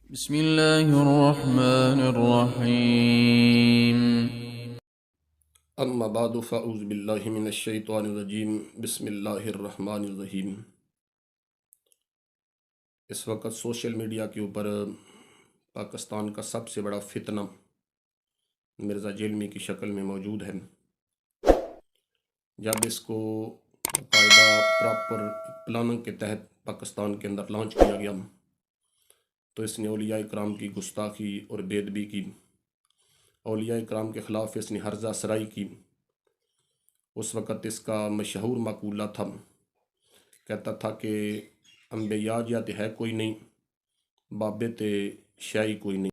بسم اللہ الرحمن الرحیم اما بعد فاعوذ باللہ من الشیطان الرجیم بسم اللہ الرحمن الرحیم۔ اس وقت سوشل میڈیا کے اوپر پاکستان کا سب سے بڑا فتنہ مرزا جیلمی کی شکل میں موجود ہے۔ جب اس کو باقاعدہ پراپر پلاننگ کے تحت پاکستان کے اندر لانچ کیا گیا تو اس نے اولیاء اکرام کی گستاخی اور بے ادبی کی، اولیاء اکرام کے خلاف اس نے ہرزہ سرائی کی۔ اس وقت اس کا مشہور مقولہ تھا، کہتا تھا کہ انبیاء یا تے ہے کوئی نہیں، بابے تے شاہی کوئی نہیں،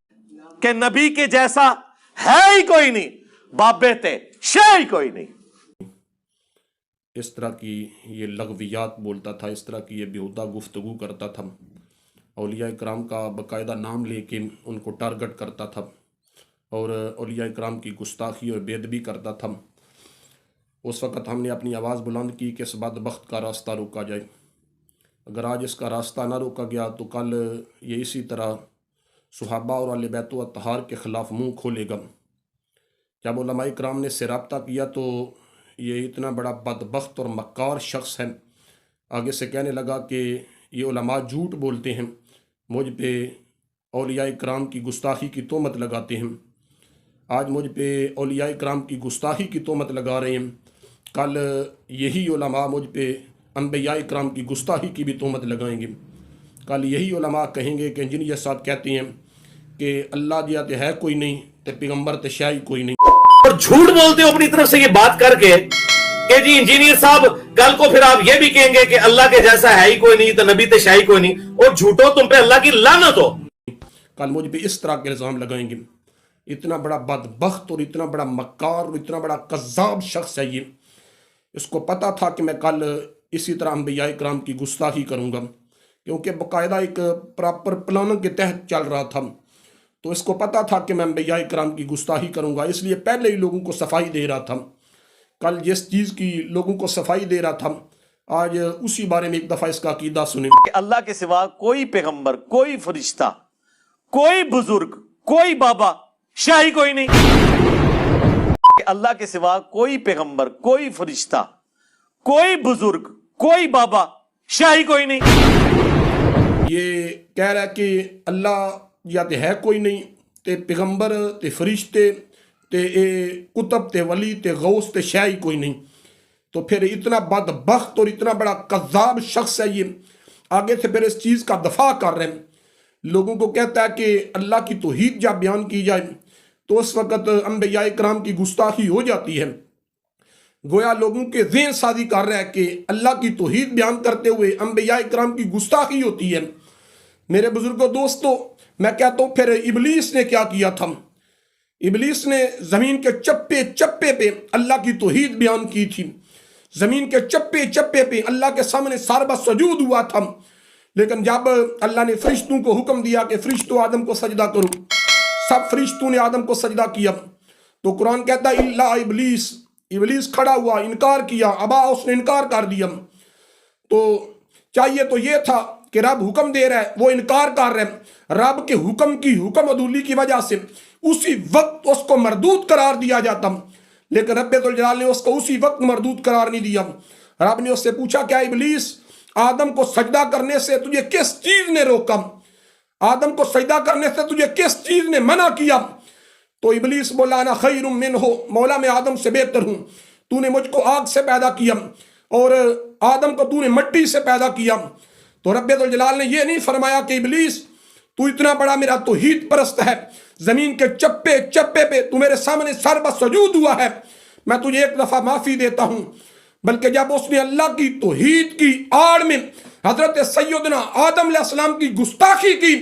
کہ نبی کے جیسا ہے ہی کوئی نہیں، بابے تے شے ہی کوئی نہیں۔ اس طرح کی یہ لغویات بولتا تھا، اس طرح کی یہ بیہودہ گفتگو کرتا تھا، اولیاء اکرام کا باقاعدہ نام لے کے ان کو ٹارگٹ کرتا تھا اور اولیاء اکرام کی گستاخی اور بے ادبی کرتا تھا۔ اس وقت ہم نے اپنی آواز بلند کی کہ اس بدبخت کا راستہ روکا جائے۔ اگر آج اس کا راستہ نہ روکا گیا تو کل یہ اسی طرح صحابہ اور اہل بیت و اطہار کے خلاف منہ کھولے گا۔ جب علماء اکرام نے اس سے رابطہ کیا تو یہ اتنا بڑا بدبخت اور مکار شخص ہے، آگے سے کہنے لگا کہ یہ علماء جھوٹ بولتے ہیں، مجھ پہ اولیاء اکرام کی گستاخی کی تہمت لگاتے ہیں۔ آج مجھ پہ اولیاء اکرام کی گستاخی کی تہمت لگا رہے ہیں، کل یہی علماء مجھ پہ انبیاء اکرام کی گستاخی کی بھی تہمت لگائیں گے۔ کل یہی علماء کہیں گے کہ انجینئر صاحب کہتے ہیں کہ اللہ دیا تے ہے کوئی نہیں تے پیغمبر تے شاہی کوئی نہیں، اور جھوٹ بولتے ہو اپنی طرف سے یہ بات کر کے کہ جی انجینئر صاحب کل کو پھر آپ یہ بھی کہیں گے کہ اللہ کے جیسا ہے ہی کوئی نہیں تو نبی تے شاہی کوئی نہیں، اور جھوٹو تم پہ اللہ کی لعنت ہو۔ کل مجھ پہ اس طرح کے الزام لگائیں گے۔ اتنا بڑا بدبخت اور اتنا بڑا مکار اور اتنا بڑا کذاب شخص ہے یہ۔ اس کو پتا تھا کہ میں کل اسی طرح انبیاء اکرام کی گستاخی کروں گا، کیونکہ باقاعدہ ایک پراپر پلاننگ کے تحت چل رہا تھا، تو اس کو پتا تھا کہ میں انبیاء اکرام کی گستاخی کروں گا، اس لیے پہلے ہی لوگوں کو صفائی دے رہا تھا۔ کل جس چیز کی لوگوں کو صفائی دے رہا تھا، آج اسی بارے میں ایک دفعہ اس کا عقیدہ سنیں۔ کہ اللہ کے سوا کوئی پیغمبر، کوئی فرشتہ، کوئی بزرگ، کوئی بابا، شاہی کوئی نہیں۔ کہ اللہ کے سوا کوئی پیغمبر، کوئی فرشتہ، کوئی بزرگ، کوئی بابا، شاہی کوئی نہیں۔ یہ کہہ رہا ہے کہ اللہ یا تے ہے کوئی نہیں تے پیغمبر تے فرشتے تے کتب تے ولی تے غوث تے شاہی کوئی نہیں، تو پھر اتنا بدبخت اور اتنا بڑا کذاب شخص ہے یہ، آگے سے پھر اس چیز کا دفاع کر رہے ہیں۔ لوگوں کو کہتا ہے کہ اللہ کی توحید جب بیان کی جائے تو اس وقت انبیاء اکرام کی گستاخی ہو جاتی ہے، گویا لوگوں کے ذہن سازی کر رہا ہے کہ اللہ کی توحید بیان کرتے ہوئے انبیاء اکرام کی گستاخی ہوتی ہے۔ میرے بزرگوں دوستو، میں کہتا ہوں پھر ابلیس نے کیا کیا تھا؟ ابلیس نے زمین کے چپے چپے پہ اللہ کی توحید بیان کی تھی، زمین کے چپے چپے پہ اللہ کے سامنے سر بسجود ہوا تھا، لیکن جب اللہ نے فرشتوں کو حکم دیا کہ فرشتوں آدم کو سجدہ کرو، سب فرشتوں نے آدم کو سجدہ کیا، تو قرآن کہتا ہے الا ابلیس، ابلیس کھڑا ہوا، انکار کیا، ابا، اس نے انکار کر دیا۔ تو چاہیے تو یہ تھا کہ رب حکم دے رہا ہے، وہ انکار کر رہا ہے، رب کے حکم کی حکم عدولی کی وجہ سے اسی وقت اس کو مردود قرار دیا جاتا، لیکن رب ذوالجلال نے اس کو اسی وقت مردود قرار نہیں دیا۔ رب نے اس سے پوچھا کیا ابلیس، آدم کو سجدہ کرنے سے تجھے کس چیز نے روکا؟ آدم کو سجدہ کرنے سے تجھے کس چیز نے منع کیا؟ تو ابلیس بولا انا خیر منہ، مولا میں آدم سے بہتر ہوں، تو نے مجھ کو آگ سے پیدا کیا اور آدم کو تو نے مٹی سے پیدا کیا۔ تو رب ذوالجلال نے یہ نہیں فرمایا کہ ابلیس تو اتنا بڑا میرا توحید پرست ہے، زمین کے چپے چپے پہ تو میرے سامنے سر بسجود ہوا ہے، میں تجھے ایک دفعہ معافی دیتا ہوں، بلکہ جب اس نے اللہ کی توحید کی آڑ میں حضرت سیدنا آدم علیہ السلام کی گستاخی کی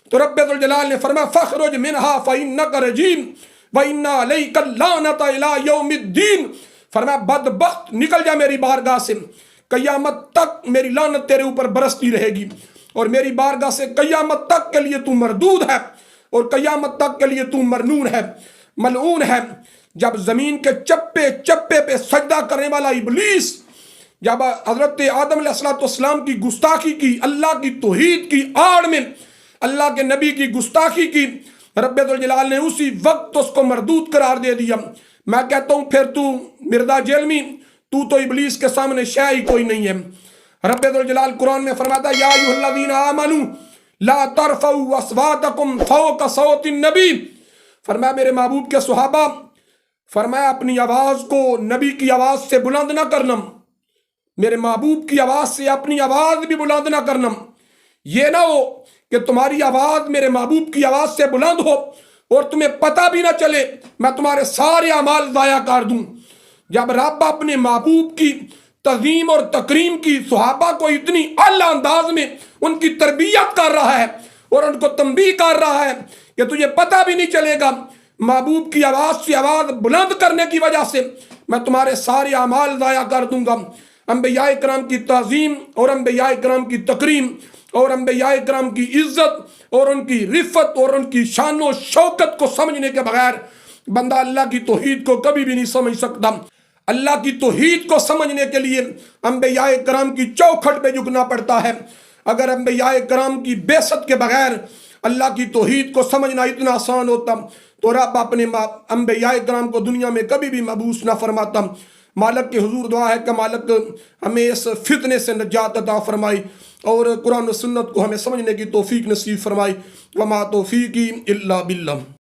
تو رب ذوالجلال نے فرمایا فخرج منہا فإنک رجیم وإن علیک اللعنۃ الی یوم الدین، فرمایا بدبخت نکل جا میری بارگاہ سے، قیامت تک میری لعنت تیرے اوپر برستی رہے گی، اور میری بارگاہ سے قیامت تک کے لیے تو مردود ہے اور قیامت تک کے لیے تو مرنون ہے، ملعون ہے۔ جب زمین کے چپے چپے پہ سجدہ کرنے والا ابلیس جب حضرت آدم علیہ السلام کی گستاخی کی، اللہ کی توحید کی آڑ میں اللہ کے نبی کی گستاخی کی، رب ذوالجلال نے اسی وقت اس کو مردود قرار دے دیا۔ میں کہتا ہوں پھر تو مرزا جیلمی، تو ابلیس کے سامنے شے ہی کوئی نہیں ہے۔ رب ذوالجلال قرآن میں فرماتا ہے یا ایھا الذین آمنوا لا ترفعوا اصواتکم فوق صوت النبی، فرمایا میرے محبوب کے صحابہ، فرمایا اپنی آواز کو نبی کی آواز سے بلند نہ کرنا، میرے محبوب کی آواز سے اپنی آواز بھی بلند نہ کرنا۔ یہ نہ ہو کہ تمہاری آواز میرے محبوب کی آواز سے بلند ہو اور تمہیں پتہ بھی نہ چلے، میں تمہارے سارے اعمال ضائع کر دوں۔ جب رب اپنے محبوب کی تعظیم اور تکریم کی، صحابہ کو اتنی اعلیٰ انداز میں ان کی تربیت کر رہا ہے اور ان کو تنبیہ کر رہا ہے کہ تجھے پتہ بھی نہیں چلے گا، محبوب کی آواز سے آواز بلند کرنے کی وجہ سے میں تمہارے سارے اعمال ضائع کر دوں گا۔ انبیاء کرام کی تعظیم اور انبیاء کرام کی تکریم اور انبیاء کرام کی عزت اور ان کی رفت اور ان کی شان و شوکت کو سمجھنے کے بغیر بندہ اللہ کی توحید کو کبھی بھی نہیں سمجھ سکتا۔ اللہ کی توحید کو سمجھنے کے لیے انبیاء کرام کی چوکھٹ پہ جھکنا پڑتا ہے۔ اگر انبیاء کرام کی بعثت کے بغیر اللہ کی توحید کو سمجھنا اتنا آسان ہوتا تو رب اپنے انبیاء کرام کو دنیا میں کبھی بھی مبعوث نہ فرماتا۔ مالک کے حضور دعا ہے کہ مالک ہمیں اس فتنے سے نجات عطا فرمائی اور قرآن و سنت کو ہمیں سمجھنے کی توفیق نصیب فرمائی۔ وما توفیقی الا باللہ۔